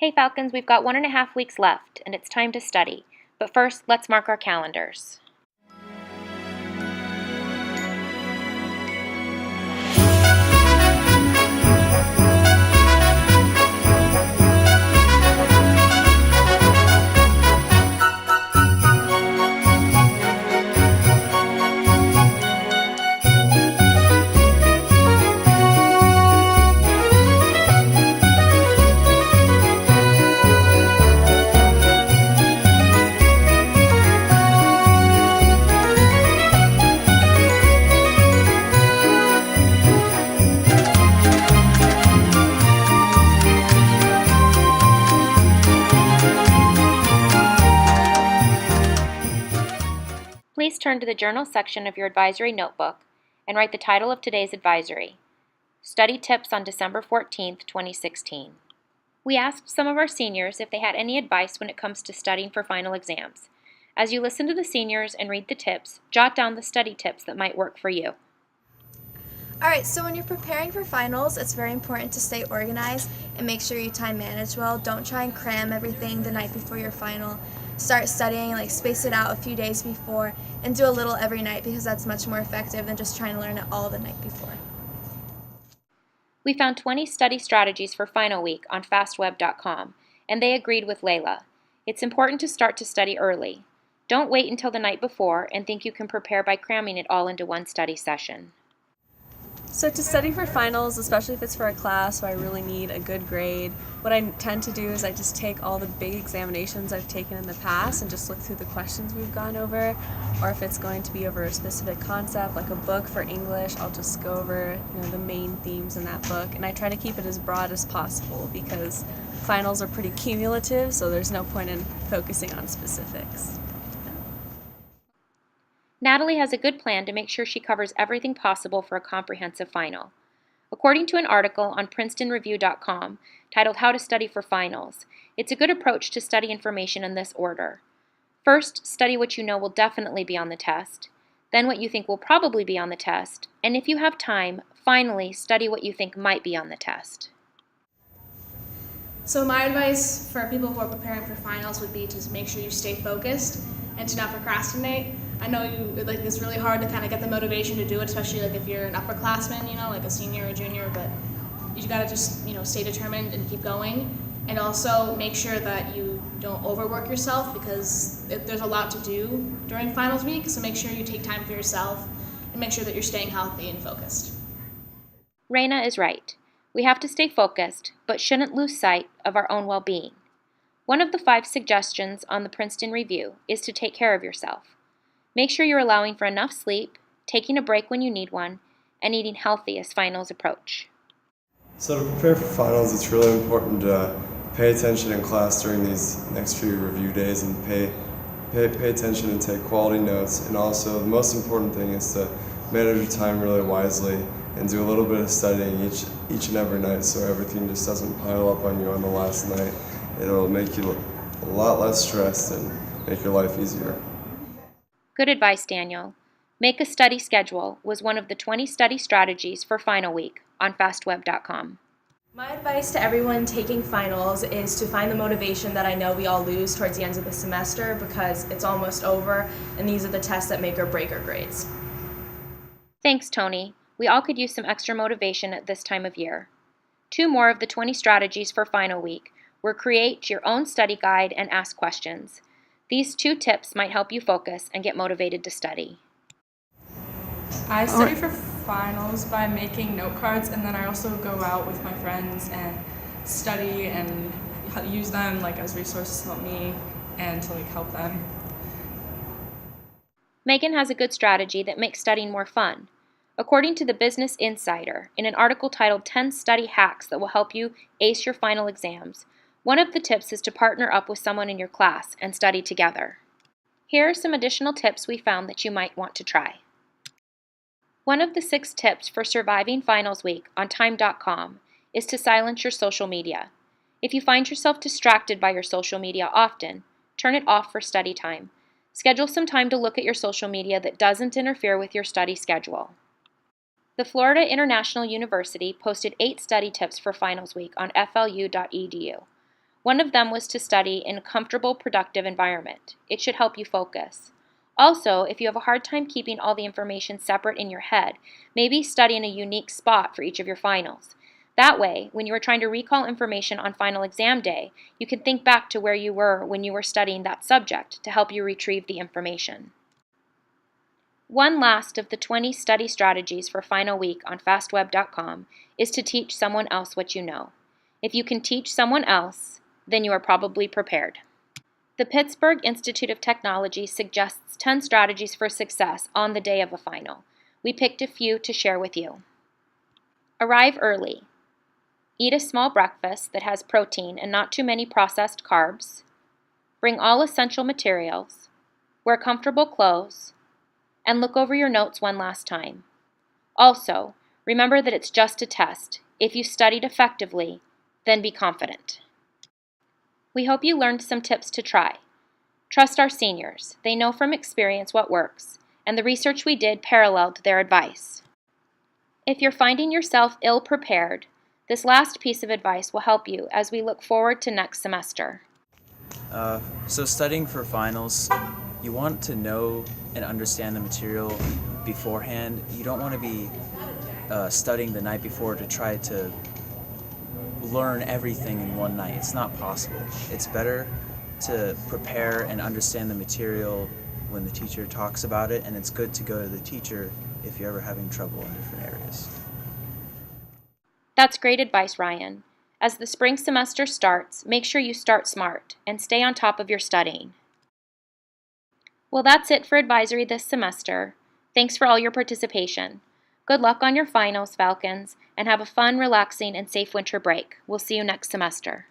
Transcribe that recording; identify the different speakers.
Speaker 1: Hey Falcons, we've got 1.5 weeks left, and it's time to study. But first, let's mark our calendars. Please turn to the journal section of your advisory notebook and write the title of today's advisory, Study Tips on December 14th, 2016. We asked some of our seniors if they had any advice when it comes to studying for final exams. As you listen to the seniors and read the tips, jot down the study tips that might work for you.
Speaker 2: Alright, so when you're preparing for finals, it's very important to stay organized and make sure you time manage well. Don't try and cram everything the night before your final. Start studying, space it out a few days before, and do a little every night because that's much more effective than just trying to learn it all the night before.
Speaker 1: We found 20 study strategies for final week on fastweb.com, and they agreed with Layla. It's important to start to study early. Don't wait until the night before and think you can prepare by cramming it all into one study session.
Speaker 3: So to study for finals, especially if it's for a class where I really need a good grade, what I tend to do is I just take all the big examinations I've taken in the past and just look through the questions we've gone over, or if it's going to be over a specific concept, like a book for English, I'll just go over the main themes in that book, and I try to keep it as broad as possible because finals are pretty cumulative, so there's no point in focusing on specifics.
Speaker 1: Natalie has a good plan to make sure she covers everything possible for a comprehensive final. According to an article on PrincetonReview.com titled How to Study for Finals, it's a good approach to study information in this order. First, study what you know will definitely be on the test, then what you think will probably be on the test, and if you have time, finally study what you think might be on the test.
Speaker 4: So my advice for people who are preparing for finals would be to make sure you stay focused and to not procrastinate. I know it's really hard to kind of get the motivation to do it, especially if you're an upperclassman, like a senior or junior, but you gotta just, stay determined and keep going. And also make sure that you don't overwork yourself because there's a lot to do during finals week, so make sure you take time for yourself and make sure that you're staying healthy and focused.
Speaker 1: Raina is right. We have to stay focused, but shouldn't lose sight of our own well-being. One of the 5 suggestions on the Princeton Review is to take care of yourself. Make sure you're allowing for enough sleep, taking a break when you need one, and eating healthy as finals approach.
Speaker 5: So to prepare for finals, it's really important to pay attention in class during these next few review days and pay attention and take quality notes. And also, the most important thing is to manage your time really wisely and do a little bit of studying each and every night so everything just doesn't pile up on you on the last night. It'll make you a lot less stressed and make your life easier.
Speaker 1: Good advice, Daniel. Make a study schedule was one of the 20 study strategies for final week on fastweb.com.
Speaker 2: My advice to everyone taking finals is to find the motivation that I know we all lose towards the end of the semester because it's almost over and these are the tests that make or break our grades.
Speaker 1: Thanks, Tony. We all could use some extra motivation at this time of year. 2 more of the 20 strategies for final week were create your own study guide and ask questions. These 2 tips might help you focus and get motivated to study.
Speaker 6: I study for finals by making note cards, and then I also go out with my friends and study and use them as resources to help me and to help them.
Speaker 1: Megan has a good strategy that makes studying more fun. According to the Business Insider, in an article titled 10 Study Hacks That Will Help You Ace Your Final Exams, one of the tips is to partner up with someone in your class and study together. Here are some additional tips we found that you might want to try. One of the 6 tips for surviving finals week on time.com is to silence your social media. If you find yourself distracted by your social media often, turn it off for study time. Schedule some time to look at your social media that doesn't interfere with your study schedule. The Florida International University posted 8 study tips for finals week on flu.edu. One of them was to study in a comfortable, productive environment. It should help you focus. Also, if you have a hard time keeping all the information separate in your head, maybe study in a unique spot for each of your finals. That way, when you are trying to recall information on final exam day, you can think back to where you were when you were studying that subject to help you retrieve the information. One last of the 20 study strategies for final week on fastweb.com is to teach someone else what you know. If you can teach someone else, then you are probably prepared. The Pittsburgh Institute of Technology suggests 10 strategies for success on the day of a final. We picked a few to share with you. Arrive early. Eat a small breakfast that has protein and not too many processed carbs. Bring all essential materials. Wear comfortable clothes. And look over your notes one last time. Also, remember that it's just a test. If you studied effectively, then be confident. We hope you learned some tips to try. Trust our seniors. They know from experience what works, and the research we did paralleled their advice. If you're finding yourself ill-prepared, this last piece of advice will help you as we look forward to next semester.
Speaker 7: So studying for finals, you want to know and understand the material beforehand. You don't want to be studying the night before to try to learn everything in one night. It's not possible. It's better to prepare and understand the material when the teacher talks about it, and it's good to go to the teacher if you're ever having trouble in different areas.
Speaker 1: That's great advice, Ryan. As the spring semester starts, make sure you start smart and stay on top of your studying. Well, that's it for advisory this semester. Thanks for all your participation. Good luck on your finals, Falcons, and have a fun, relaxing, and safe winter break. We'll see you next semester.